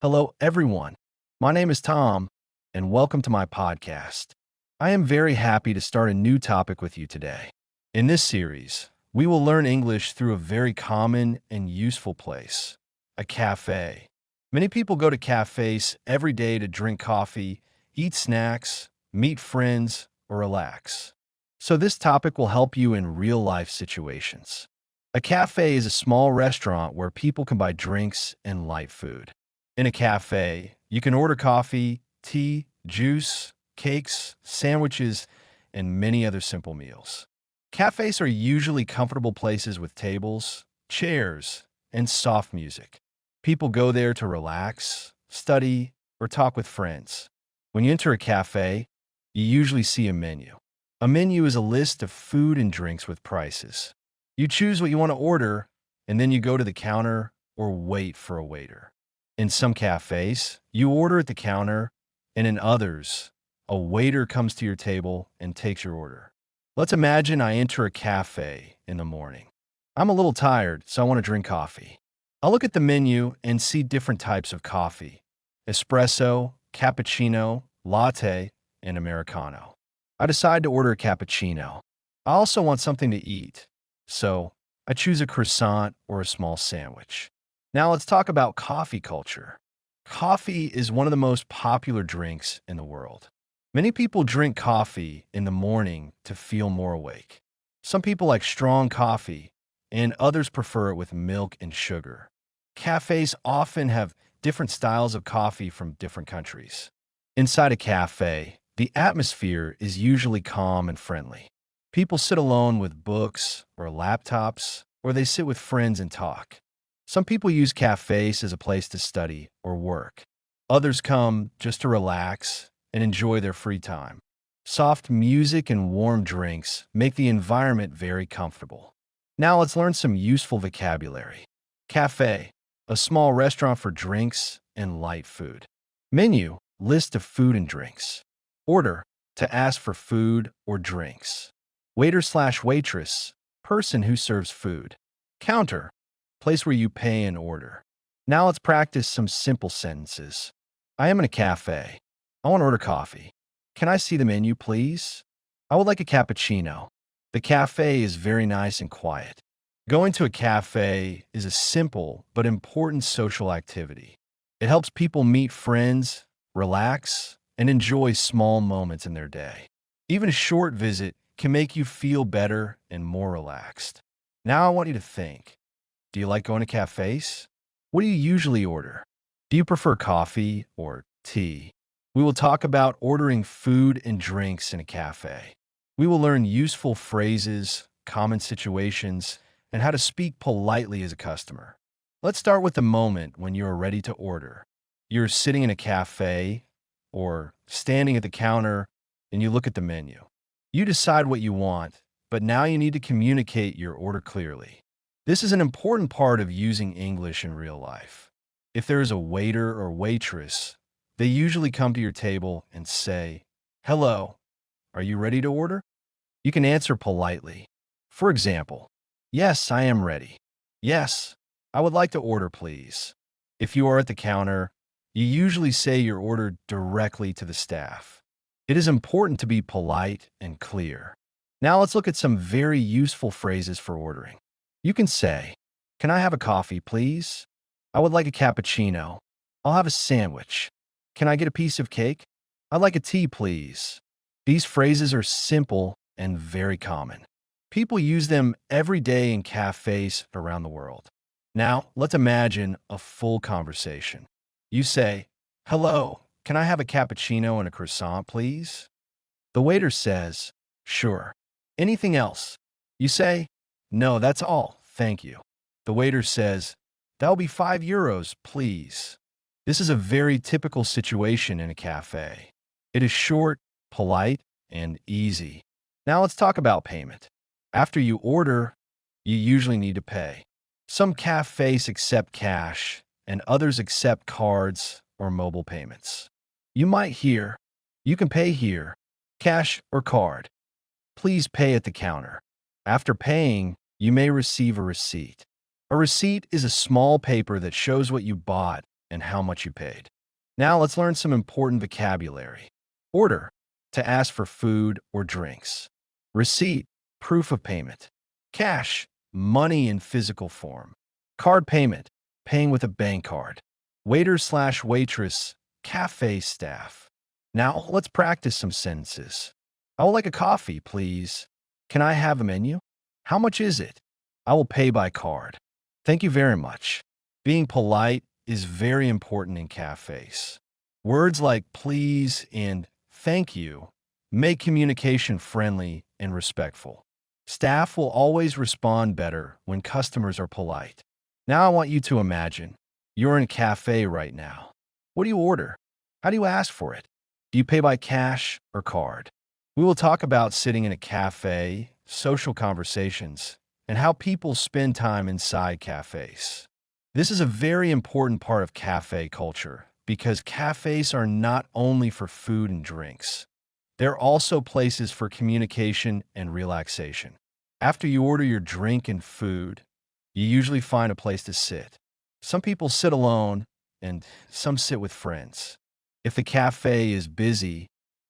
Hello, everyone. My name is Tom, and welcome to my podcast. I am very happy to start a new topic with you today. In this series, we will learn English through a very common and useful place, a cafe. Many people go to cafes every day to drink coffee, eat snacks, meet friends, or relax. So this topic will help you in real-life situations. A cafe is a small restaurant where people can buy drinks and light food. In a cafe, you can order coffee, tea, juice, cakes, sandwiches, and many other simple meals. Cafes are usually comfortable places with tables, chairs, and soft music. People go there to relax, study, or talk with friends. When you enter a cafe, you usually see a menu. A menu is a list of food and drinks with prices. You choose what you want to order, and then you go to the counter or wait for a waiter. In some cafes, you order at the counter, and in others, a waiter comes to your table and takes your order. Let's imagine I enter a cafe in the morning. I'm a little tired, so I want to drink coffee. I'll look at the menu and see different types of coffee: espresso, cappuccino, latte, and americano. I decide to order a cappuccino. I also want something to eat, so I choose a croissant or a small sandwich. Now let's talk about coffee culture. Coffee is one of the most popular drinks in the world. Many people drink coffee in the morning to feel more awake. Some people like strong coffee, and others prefer it with milk and sugar. Cafes often have different styles of coffee from different countries. Inside a cafe, the atmosphere is usually calm and friendly. People sit alone with books or laptops, or they sit with friends and talk. Some people use cafes as a place to study or work. Others come just to relax and enjoy their free time. Soft music and warm drinks make the environment very comfortable. Now let's learn some useful vocabulary. Cafe, a small restaurant for drinks and light food. Menu, list of food and drinks. Order, to ask for food or drinks. Waiter/waitress, person who serves food. Counter, place where you pay and order. Now let's practice some simple sentences. I am in a cafe. I want to order coffee. Can I see the menu, please? I would like a cappuccino. The cafe is very nice and quiet. Going to a cafe is a simple but important social activity. It helps people meet friends, relax, and enjoy small moments in their day. Even a short visit can make you feel better and more relaxed. Now I want you to think. Do you like going to cafes? What do you usually order? Do you prefer coffee or tea? We will talk about ordering food and drinks in a cafe. We will learn useful phrases, common situations, and how to speak politely as a customer. Let's start with the moment when you are ready to order. You're sitting in a cafe or standing at the counter and you look at the menu. You decide what you want, but now you need to communicate your order clearly. This is an important part of using English in real life. If there is a waiter or waitress, they usually come to your table and say, "Hello, are you ready to order?" You can answer politely. For example, "Yes, I am ready." "Yes, I would like to order, please." If you are at the counter, you usually say your order directly to the staff. It is important to be polite and clear. Now let's look at some very useful phrases for ordering. You can say, "Can I have a coffee, please? I would like a cappuccino. I'll have a sandwich. Can I get a piece of cake? I'd like a tea, please." These phrases are simple and very common. People use them every day in cafes around the world. Now, let's imagine a full conversation. You say, "Hello, can I have a cappuccino and a croissant, please?" The waiter says, "Sure. Anything else?" You say, "No, that's all, thank you." The waiter says, "That'll be €5, please." This is a very typical situation in a cafe. It is short, polite, and easy. Now let's talk about payment. After you order, you usually need to pay. Some cafes accept cash, and others accept cards or mobile payments. You might hear, "You can pay here, cash or card. Please pay at the counter." After paying, you may receive a receipt. A receipt is a small paper that shows what you bought and how much you paid. Now let's learn some important vocabulary. Order, to ask for food or drinks. Receipt, proof of payment. Cash, money in physical form. Card payment, paying with a bank card. Waiter/waitress, cafe staff. Now let's practice some sentences. I would like a coffee, please. Can I have a menu? How much is it? I will pay by card. Thank you very much. Being polite is very important in cafes. Words like please and thank you make communication friendly and respectful. Staff will always respond better when customers are polite. Now I want you to imagine you're in a cafe right now. What do you order? How do you ask for it? Do you pay by cash or card? We will talk about sitting in a cafe, social conversations, and how people spend time inside cafes. This is a very important part of cafe culture because cafes are not only for food and drinks. They're also places for communication and relaxation. After you order your drink and food, you usually find a place to sit. Some people sit alone and some sit with friends. If the cafe is busy,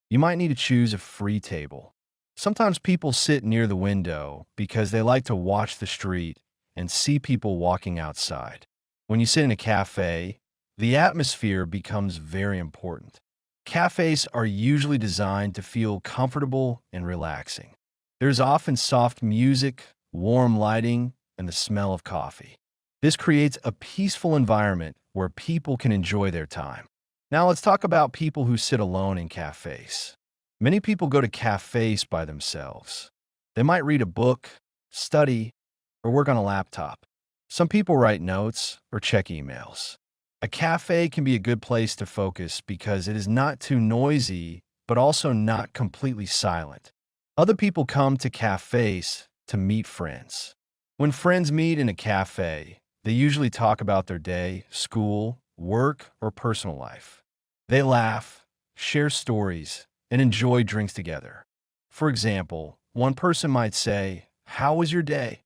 you might need to choose a free table. Sometimes people sit near the window because they like to watch the street and see people walking outside. When you sit in a cafe, the atmosphere becomes very important. Cafes are usually designed to feel comfortable and relaxing. There's often soft music, warm lighting, and the smell of coffee. This creates a peaceful environment where people can enjoy their time. Now let's talk about people who sit alone in cafes. Many people go to cafes by themselves. They might read a book, study, or work on a laptop. Some people write notes or check emails. A cafe can be a good place to focus because it is not too noisy, but also not completely silent. Other people come to cafes to meet friends. When friends meet in a cafe, they usually talk about their day, school, work, or personal life. They laugh, share stories, and enjoy drinks together. For example, one person might say, "How was your day?"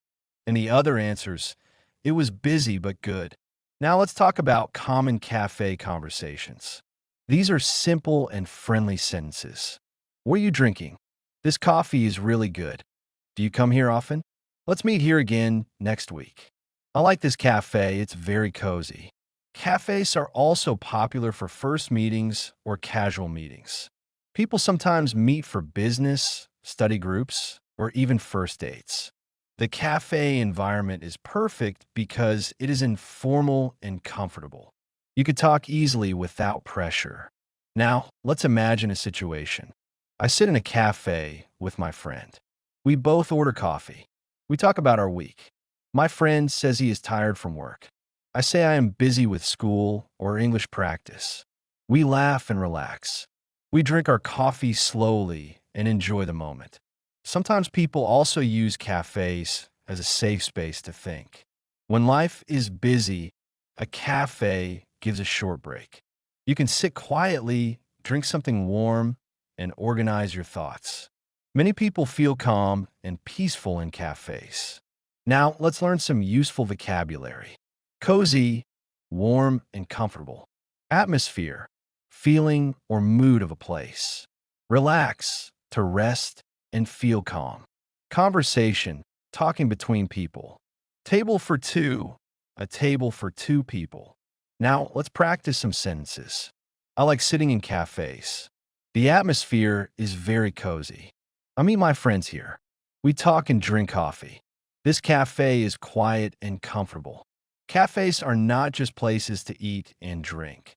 And the other answers, "It was busy but good." Now let's talk about common cafe conversations. These are simple and friendly sentences. What are you drinking? This coffee is really good. Do you come here often? Let's meet here again next week. I like this cafe, it's very cozy. Cafes are also popular for first meetings or casual meetings. People sometimes meet for business, study groups, or even first dates. The cafe environment is perfect because it is informal and comfortable. You could talk easily without pressure. Now, let's imagine a situation. I sit in a cafe with my friend. We both order coffee. We talk about our week. My friend says he is tired from work. I say I am busy with school or English practice. We laugh and relax. We drink our coffee slowly and enjoy the moment. Sometimes people also use cafes as a safe space to think. When life is busy, a cafe gives a short break. You can sit quietly, drink something warm, and organize your thoughts. Many people feel calm and peaceful in cafes. Now, let's learn some useful vocabulary. Cozy, warm and comfortable. Atmosphere, feeling or mood of a place. Relax, to rest and feel calm. Conversation, talking between people. Table for two, a table for two people. Now, let's practice some sentences. I like sitting in cafes. The atmosphere is very cozy. I meet my friends here. We talk and drink coffee. This cafe is quiet and comfortable. Cafes are not just places to eat and drink.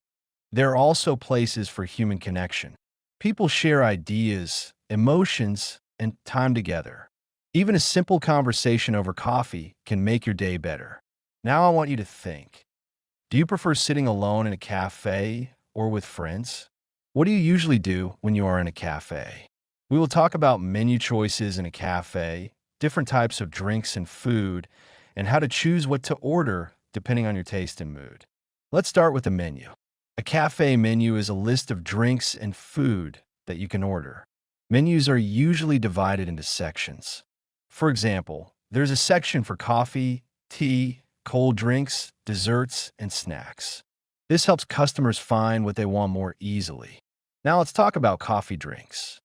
They're also places for human connection. People share ideas, emotions, and time together. Even a simple conversation over coffee can make your day better. Now I want you to think. Do you prefer sitting alone in a cafe or with friends? What do you usually do when you are in a cafe? We will talk about menu choices in a cafe, different types of drinks and food, and how to choose what to order depending on your taste and mood. Let's start with the menu. A cafe menu is a list of drinks and food that you can order. Menus are usually divided into sections. For example, there's a section for coffee, tea, cold drinks, desserts, and snacks. This helps customers find what they want more easily. Now let's talk about coffee drinks.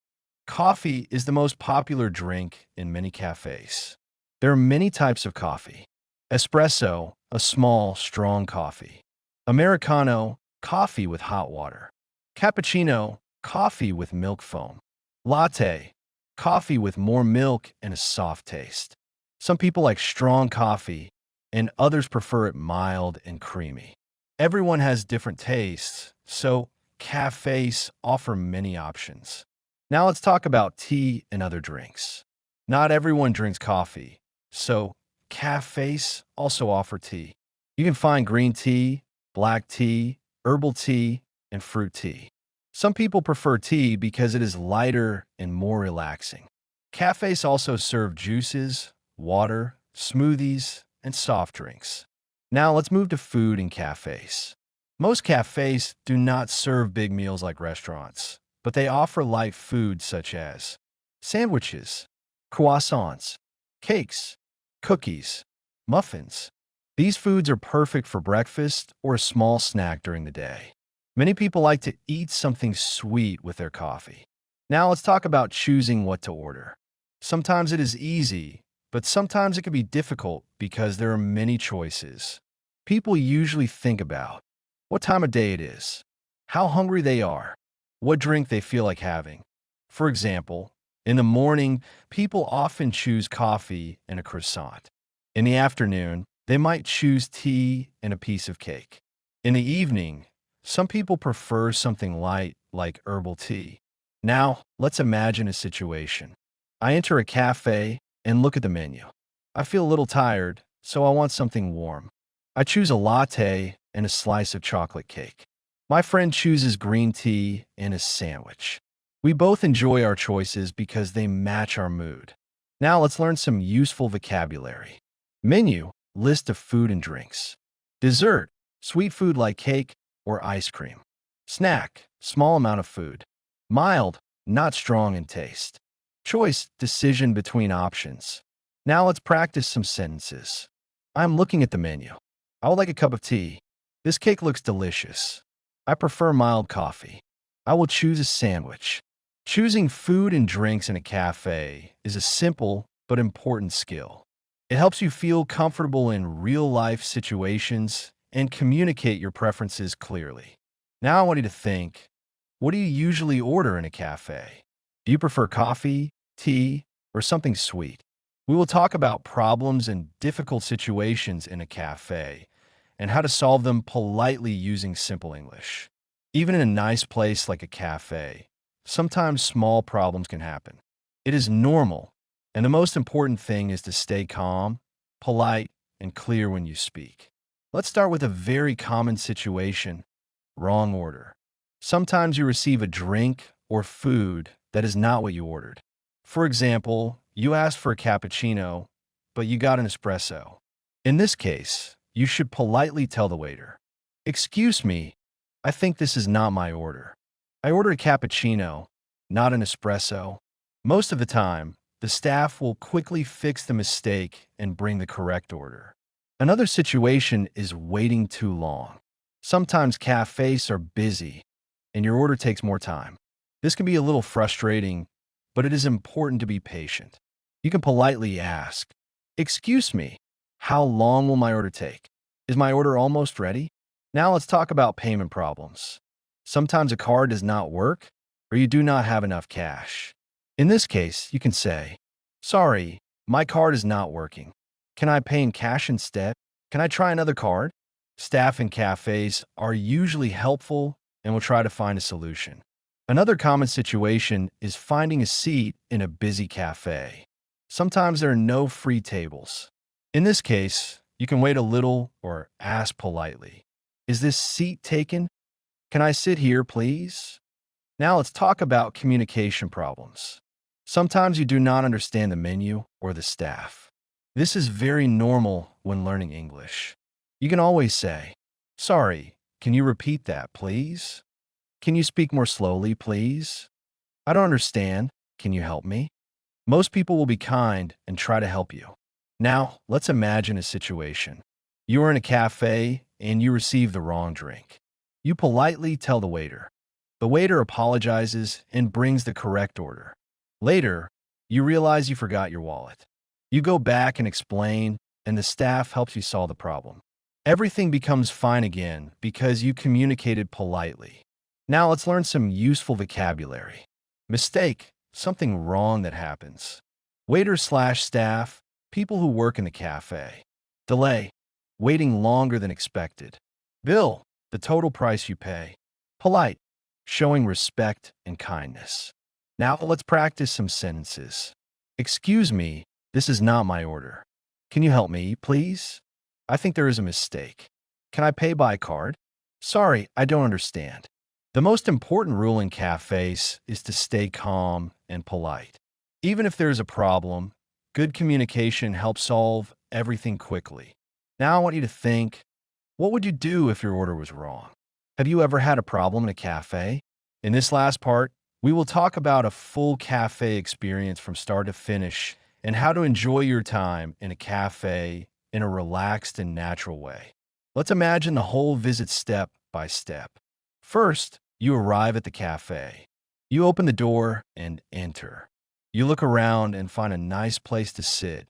Coffee is the most popular drink in many cafes. There are many types of coffee. Espresso, a small, strong coffee. Americano, coffee with hot water. Cappuccino, coffee with milk foam. Latte, coffee with more milk and a soft taste. Some people like strong coffee, and others prefer it mild and creamy. Everyone has different tastes, so cafes offer many options. Now let's talk about tea and other drinks. Not everyone drinks coffee, so cafes also offer tea. You can find green tea, black tea, herbal tea, and fruit tea. Some people prefer tea because it is lighter and more relaxing. Cafes also serve juices, water, smoothies, and soft drinks. Now let's move to food in cafes. Most cafes do not serve big meals like restaurants, but they offer light food such as sandwiches, croissants, cakes, cookies, muffins. These foods are perfect for breakfast or a small snack during the day. Many people like to eat something sweet with their coffee. Now let's talk about choosing what to order. Sometimes it is easy, but sometimes it can be difficult because there are many choices. People usually think about what time of day it is, how hungry they are, what drink they feel like having. For example, in the morning, people often choose coffee and a croissant. In the afternoon, they might choose tea and a piece of cake. In the evening, some people prefer something light like herbal tea. Now, let's imagine a situation. I enter a cafe and look at the menu. I feel a little tired, so I want something warm. I choose a latte and a slice of chocolate cake. My friend chooses green tea and a sandwich. We both enjoy our choices because they match our mood. Now let's learn some useful vocabulary. Menu, list of food and drinks. Dessert, sweet food like cake or ice cream. Snack, small amount of food. Mild, not strong in taste. Choice, decision between options. Now let's practice some sentences. I'm looking at the menu. I would like a cup of tea. This cake looks delicious. I prefer mild coffee. I will choose a sandwich. Choosing food and drinks in a cafe is a simple but important skill. It helps you feel comfortable in real-life situations and communicate your preferences clearly. Now I want you to think, what do you usually order in a cafe? Do you prefer coffee, tea, or something sweet? We will talk about problems and difficult situations in a cafe and how to solve them politely using simple English. Even in a nice place like a cafe, sometimes small problems can happen. It is normal, and the most important thing is to stay calm, polite, and clear when you speak. Let's start with a very common situation: wrong order. Sometimes you receive a drink or food that is not what you ordered. For example, you asked for a cappuccino, but you got an espresso. In this case, you should politely tell the waiter, "Excuse me, I think this is not my order. I ordered a cappuccino, not an espresso." Most of the time, the staff will quickly fix the mistake and bring the correct order. Another situation is waiting too long. Sometimes cafes are busy and your order takes more time. This can be a little frustrating, but it is important to be patient. You can politely ask, "Excuse me, how long will my order take? Is my order almost ready?" Now let's talk about payment problems. Sometimes a card does not work or you do not have enough cash. In this case, you can say, "Sorry, my card is not working. Can I pay in cash instead? Can I try another card?" Staff in cafes are usually helpful and will try to find a solution. Another common situation is finding a seat in a busy cafe. Sometimes there are no free tables. In this case, you can wait a little or ask politely, "Is this seat taken? Can I sit here, please?" Now let's talk about communication problems. Sometimes you do not understand the menu or the staff. This is very normal when learning English. You can always say, "Sorry, can you repeat that, please? Can you speak more slowly, please? I don't understand. Can you help me?" Most people will be kind and try to help you. Now, let's imagine a situation. You are in a cafe and you receive the wrong drink. You politely tell the waiter. The waiter apologizes and brings the correct order. Later, you realize you forgot your wallet. You go back and explain, and the staff helps you solve the problem. Everything becomes fine again because you communicated politely. Now let's learn some useful vocabulary. Mistake, something wrong that happens. Waiter/staff, people who work in the cafe. Delay, waiting longer than expected. Bill, the total price you pay. Polite, showing respect and kindness. Now let's practice some sentences. Excuse me, this is not my order. Can you help me, please? I think there is a mistake. Can I pay by card? Sorry, I don't understand. The most important rule in cafes is to stay calm and polite. Even if there's a problem, good communication helps solve everything quickly. Now I want you to think, what would you do if your order was wrong? Have you ever had a problem in a cafe? In this last part, we will talk about a full cafe experience from start to finish and how to enjoy your time in a cafe in a relaxed and natural way. Let's imagine the whole visit step by step. First, you arrive at the cafe. You open the door and enter. You look around and find a nice place to sit,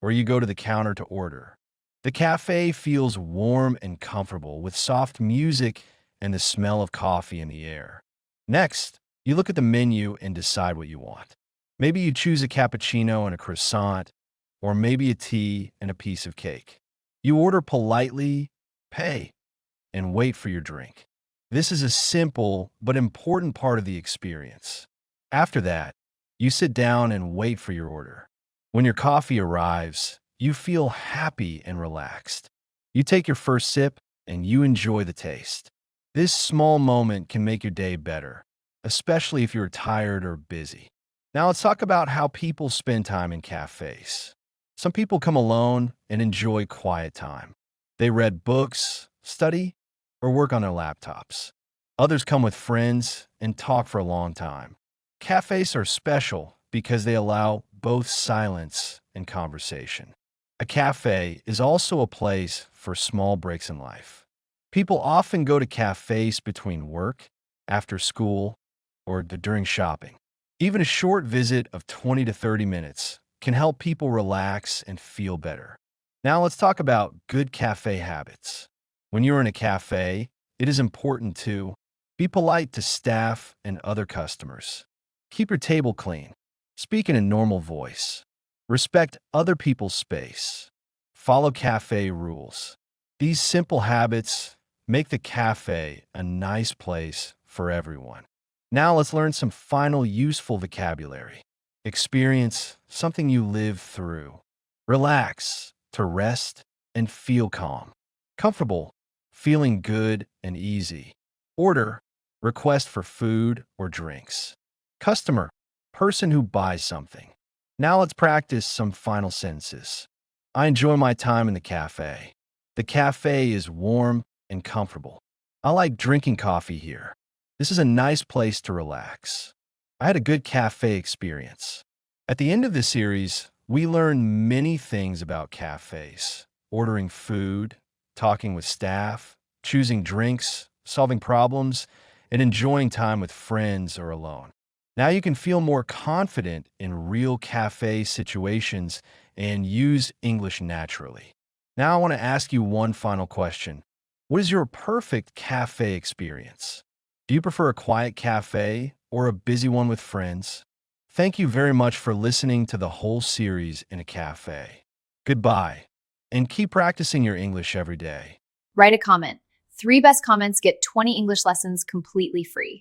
or you go to the counter to order. The cafe feels warm and comfortable with soft music and the smell of coffee in the air. Next, you look at the menu and decide what you want. Maybe you choose a cappuccino and a croissant, or maybe a tea and a piece of cake. You order politely, pay, and wait for your drink. This is a simple but important part of the experience. After that, you sit down and wait for your order. When your coffee arrives, you feel happy and relaxed. You take your first sip and you enjoy the taste. This small moment can make your day better, especially if you're tired or busy. Now let's talk about how people spend time in cafes. Some people come alone and enjoy quiet time. They read books, study, or work on their laptops. Others come with friends and talk for a long time. Cafes are special because they allow both silence and conversation. A cafe is also a place for small breaks in life. People often go to cafes between work, after school, or during shopping. Even a short visit of 20 to 30 minutes can help people relax and feel better. Now let's talk about good cafe habits. When you're in a cafe, it is important to be polite to staff and other customers. Keep your table clean. Speak in a normal voice. Respect other people's space. Follow cafe rules. These simple habits make the cafe a nice place for everyone. Now let's learn some final useful vocabulary. Experience, something you live through. Relax, to rest and feel calm. Comfortable, feeling good and easy. Order, request for food or drinks. Customer, person who buys something. Now let's practice some final sentences. I enjoy my time in the cafe. The cafe is warm and comfortable. I like drinking coffee here. This is a nice place to relax. I had a good cafe experience. At the end of this series, we learned many things about cafes: ordering food, talking with staff, choosing drinks, solving problems, and enjoying time with friends or alone. Now you can feel more confident in real cafe situations and use English naturally. Now I want to ask you one final question. What is your perfect cafe experience? Do you prefer a quiet cafe or a busy one with friends? Thank you very much for listening to the whole series in a cafe. Goodbye, and keep practicing your English every day. Write a comment. 3 best comments get 20 English lessons completely free.